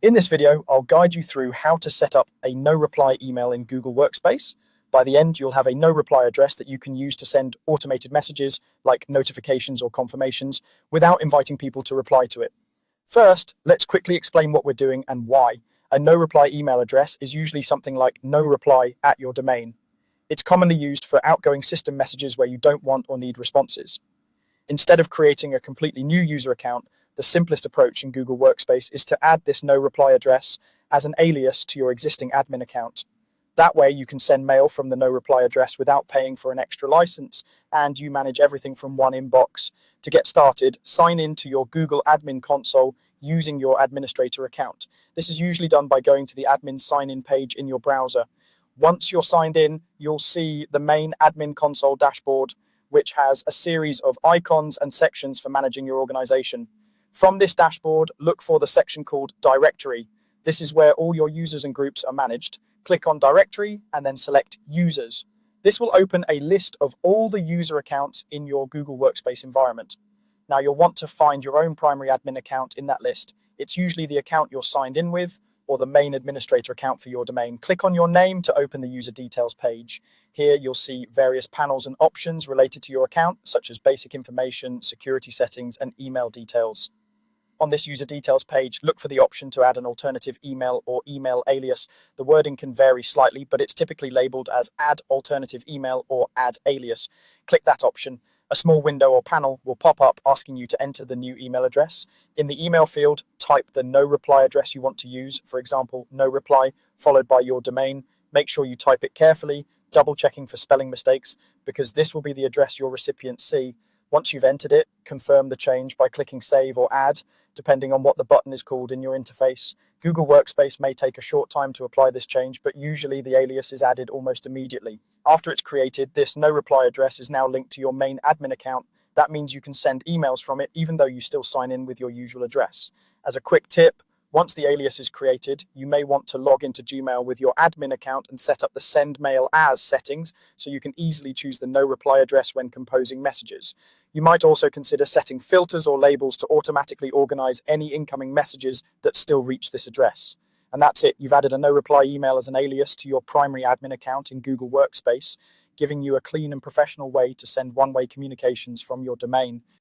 In this video, I'll guide you through how to set up a no-reply email in Google Workspace. By the end, you'll have a no-reply address that you can use to send automated messages like notifications or confirmations without inviting people to reply to it. First, let's quickly explain what we're doing and why. A no-reply email address is usually something like no reply at your domain. It's commonly used for outgoing system messages where you don't want or need responses. Instead of creating a completely new user account, the simplest approach in Google Workspace is to add this no reply address as an alias to your existing admin account. That way you can send mail from the no reply address without paying for an extra license, and you manage everything from one inbox. To get started, sign in to your Google admin console using your administrator account. This is usually done by going to the admin sign in page in your browser. Once you're signed in, you'll see the main admin console dashboard, which has a series of icons and sections for managing your organization. From this dashboard, look for the section called Directory. This is where all your users and groups are managed. Click on Directory and then select Users. This will open a list of all the user accounts in your Google Workspace environment. Now you'll want to find your own primary admin account in that list. It's usually the account you're signed in with or the main administrator account for your domain. Click on your name to open the user details page. Here you'll see various panels and options related to your account, such as basic information, security settings, and email details. On this user details page, look for the option to add an alternative email or email alias. The wording can vary slightly, but it's typically labeled as add alternative email or add alias. Click that option. A small window or panel will pop up asking you to enter the new email address. In the email field, type the no reply address you want to use, for example, no reply, followed by your domain. Make sure you type it carefully, double checking for spelling mistakes, because this will be the address your recipients see. Once you've entered it, confirm the change by clicking Save or Add, depending on what the button is called in your interface. Google Workspace may take a short time to apply this change, but usually the alias is added almost immediately. After it's created, this no reply address is now linked to your main admin account. That means you can send emails from it even though you still sign in with your usual address. As a quick tip, once the alias is created, you may want to log into Gmail with your admin account and set up the Send Mail As settings so you can easily choose the no reply address when composing messages. You might also consider setting filters or labels to automatically organize any incoming messages that still reach this address. And that's it. You've added a no reply email as an alias to your primary admin account in Google Workspace, giving you a clean and professional way to send one-way communications from your domain.